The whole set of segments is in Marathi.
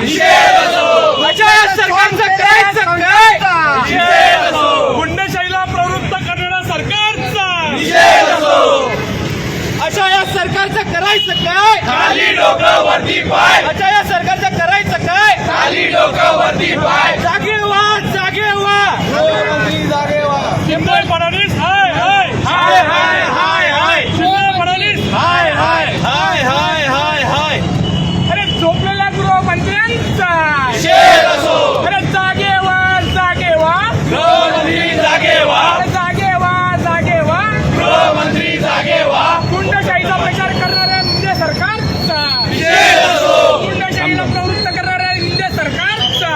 अशा या सरकारचं करायचं काय? गुंडशाहीला प्रवृत्त करणाऱ्या सरकारचा अशा या सरकारचं करायचं काय? खाली डोकं वरती पाय, अशा या सरकारचं करायचं काय? खाली डोकं वरती पाय. जागे व्हा, जागे व्हा. शिंदे फडणवीस हाय हाय हाय हाय हाय हाय शिंदे फडणवीस हाय हाय हाय हाय हाय हाय. अरे झोपलेल्या गृहमंत्र्यांचा शेर असो, अरे जागे व्हा, जागे व्हा. गृहमंत्री जागे व्हा, अरे जागे व्हा, जागे व्हा. गृहमंत्री जागे व्हा. गुंडशाहीचा प्रचार करणाऱ्या इंडिया सरकारचा, शेर असो, गुंडशाहीला प्रवृत्त करणाऱ्या इंडिया सरकारचा.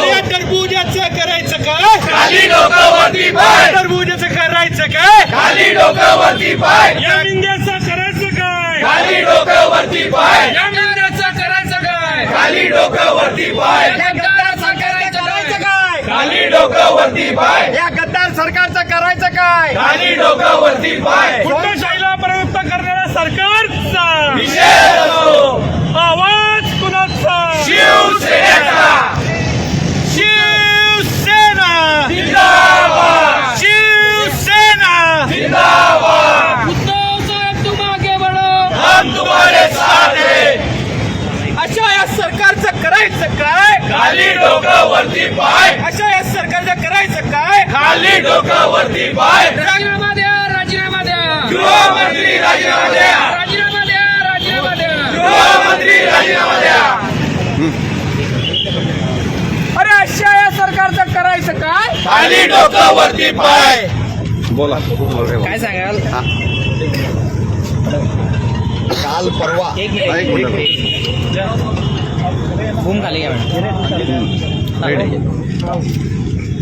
या टरबुजाचं करायचं काय? खाली डोकं वरती पाय, टरबुजाचं करायचं काय? खाली डोकं वरती पाय, या इंडियाचं करायचं काय? खाली डोकं वरती पाय, या इंडियाचं करायचं काय? खाली डोकं वरती पाय, या गद्दार सरकारचं करायचं काय? खाली डोकं वरती पाय, या गद्दार सरकारचं करायचं काय? खाली डोकं वरती पाय. गुंडशाहीला प्रवृत्त करणाऱ्या सरकारचा शेर असो, आवाज कुणाचा? शिवसेनेचा शिवसेना जिंदाबाद, शिवसेना जिंदाबाद. उद्धव साहेब तुम आगे बढ़ो. हम तुम्हारे साथ हैं. अशा या सरकारचं करायचं काय? खाली डोकं वरती पाय, अशा या सरकारचं करायचं काय? खाली डोकं वरती पाय. राजीनामा द्या, राजीनामा द्या. गृहमंत्री राजीनामा द्या, राजीनामा द्या, राजीनामा द्या. गृहमंत्री राजीनामा द्या. अरे अशा या सरकारचं करायचं काय? खाली डोकं वरती पाय. काय सांगाल? काल परवा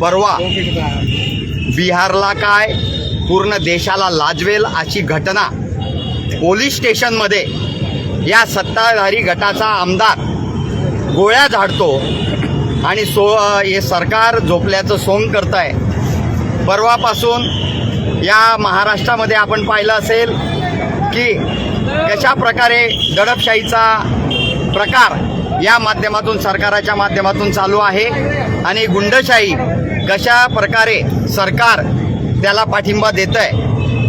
परवा बिहारला काय पूर्ण देशाला लाजवेल अशी घटना पोलीस स्टेशनमध्ये या सत्ताधारी गटाचा आमदार गोळ्या झाडतो आणि हे सरकार झोपल्याचं सोंग करत आहे. परवापासून या महाराष्ट्रामध्ये आपण पाहिलं असेल की कशा प्रकारे दडपशाहीचा प्रकार या माध्यमातून सरकाराच्या माध्यमातून चालू आहे आणि गुंडशाही कशा प्रकारे सरकार त्याला पाठिंबा देतं आहे.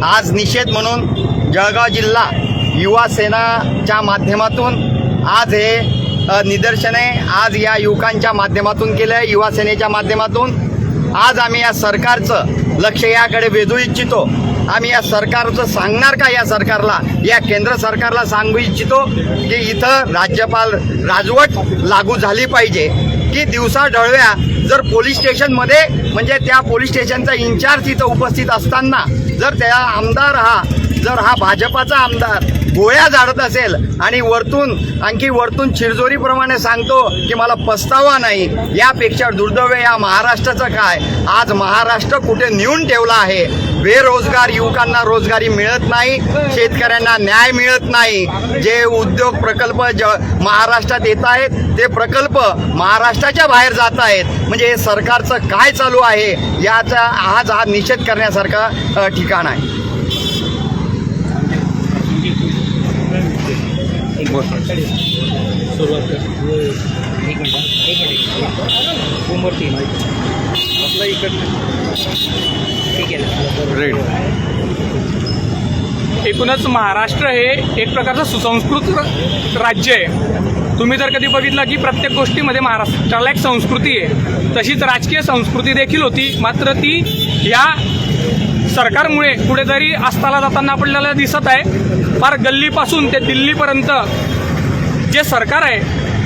आज निषेध म्हणून जळगाव जिल्हा युवा सेनाच्या माध्यमातून आज हे निदर्शने आज या युवकांच्या माध्यमातून केलं आहे. युवा सेनेच्या माध्यमातून आज आम्ही या सरकारचं लक्ष याकडे वेधू इच्छितो. आम्ही या सरकारचं सांगणार का, या सरकारला, या केंद्र सरकारला सांगू इच्छितो की इथं राज्यपाल राजवट लागू झाली पाहिजे की दिवसा ढवळ्या जर पोलीस स्टेशनमध्ये म्हणजे त्या पोलीस स्टेशनचा इन्चार्ज तिथं उपस्थित असताना जर त्या आमदार जर हा भाजपाचा आमदार गोळ्या झाडत असेल आणि आणखी वरतून चिरजोरीप्रमाणे सांगतो की मला पस्तावा नाही, यापेक्षा दुर्दैव या महाराष्ट्राचं काय. आज महाराष्ट्र कुठे नेऊन ठेवला आहे. बेरोजगार युवकांना रोजगारी मिळत नाही, शेतकऱ्यांना न्याय मिळत नाही. जे उद्योग प्रकल्प महाराष्ट्रात येत आहेत ते प्रकल्प महाराष्ट्राच्या बाहेर जात आहेत. म्हणजे हे सरकारचं काय चालू आहे याचा आज हा निषेध करण्यासारखा ठिकाण आहे. एकूणच महाराष्ट्र हे एक प्रकारचं सुसंस्कृत राज्य आहे. तुम्ही जर कधी बघितलं की प्रत्येक गोष्टीमध्ये महाराष्ट्राला एक संस्कृती आहे, तशीच राजकीय संस्कृती देखील होती. मात्र ती या सरकारमुळे कुठेतरी अस्ताला जाताना आपल्याला दिसत आहे. फार गल्लीपासून ते दिल्लीपर्यंत जे सरकार आहे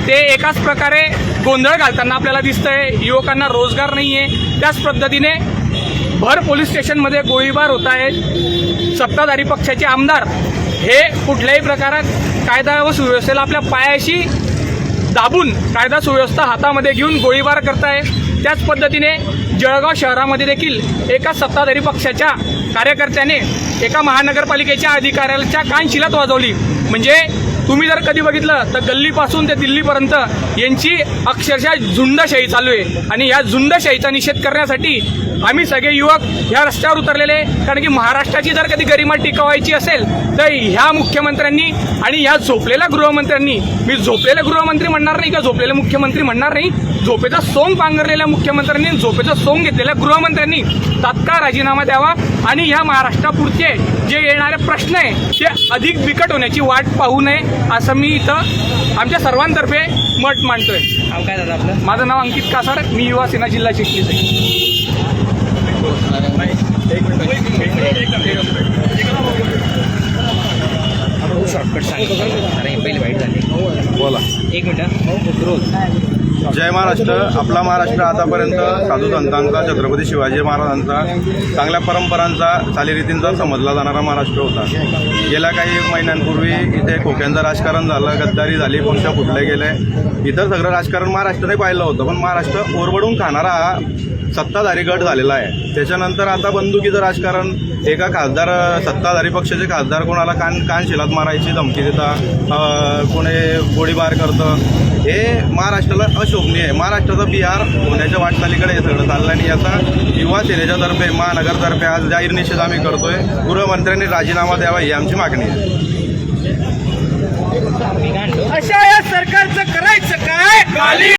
ते एकाच प्रकारे गोंधळ घालताना आपल्याला दिसतंय. युवकांना रोजगार नाही आहे, त्याच पद्धतीने भर पोलीस स्टेशनमध्ये गोळीबार होत आहेत. सत्ताधारी पक्षाचे आमदार हे कुठल्याही प्रकारात कायदा व सुव्यवस्थेला आपल्या पायाशी दाबून कायदा सुव्यवस्था हातामध्ये घेऊन गोळीबार करताय. त्याच पद्धतीने जळगाव शहरामध्ये देखील एका सत्ताधारी पक्षाच्या कार्यकर्त्याने एका महानगरपालिकेच्या अधिकाऱ्याच्या कानशिलात वाजवली. म्हणजे तुम्ही जर कधी बघितलं तर गल्लीपासून ते दिल्लीपर्यंत यांची अक्षरशः झुंडशाही चालू आहे आणि या झुंडशाहीचा निषेध करण्यासाठी आम्ही सगळे युवक ह्या रस्त्यावर उतरलेले आहे. कारण की महाराष्ट्राची जर कधी गरिमा टिकवायची असेल तर ह्या मुख्यमंत्र्यांनी आणि ह्या झोपलेल्या गृहमंत्र्यांनी, मी झोपलेले गृहमंत्री म्हणणार नाही का झोपलेले मुख्यमंत्री म्हणणार नाही, झोपेचा सोंग पांघरलेल्या मुख्यमंत्र्यांनी, झोपेचा सोंग घेतलेल्या गृहमंत्र्यांनी तात्काळ राजीनामा द्यावा आणि ह्या महाराष्ट्रापुरचे जे येणारे प्रश्न आहे ते अधिक बिकट होण्याची वाट पाहू नये असं मी इथं आमच्या सर्वांतर्फे मत मांडतोय. काय दादा आपलं? माझं नाव अंकित कासार, मी युवा सेना जिल्हा चिखलीच आहे. शॉर्टकट सांगितलं. अरे पहिले वाईट झाले. बोला. एक मिनिट. रोज जय महाराष्ट्र. आपला महाराष्ट्र आतापर्यंत साधू संतांचा, छत्रपती शिवाजी महाराजांचा, चांगल्या परंपरांचा, चालीरीतींचा समजला जाणारा महाराष्ट्र होता. गेल्या काही महिन्यांपूर्वी इथे खोक्यांचं राजकारण झालं, गद्दारी झाली, पक्ष फुटले गेले. इतर सगळं राजकारण महाराष्ट्राने पाहिलं होतं, पण महाराष्ट्र ओरबडून खाणारा हा सत्ताधारी गट झालेला आहे. त्याच्यानंतर आता बंदुकीचं राजकारण, एका खासदार, सत्ताधारी पक्षाचे खासदार कोणाला कानशिलात मारायची धमकी देता, कोणी गोळीबार करतं, हे महाराष्ट्राला अशोभनीय आहे. महाराष्ट्राचा बिहार होण्याच्या वाटचालीकडे हे सगळं चाललं आणि याचा युवा सेनेच्या तर्फे, महानगरतर्फे आज जाहीर निषेध आम्ही करतोय. गृहमंत्र्यांनी राजीनामा द्यावा ही आमची मागणी आहे. अशा या सरकारचं करायचं काय?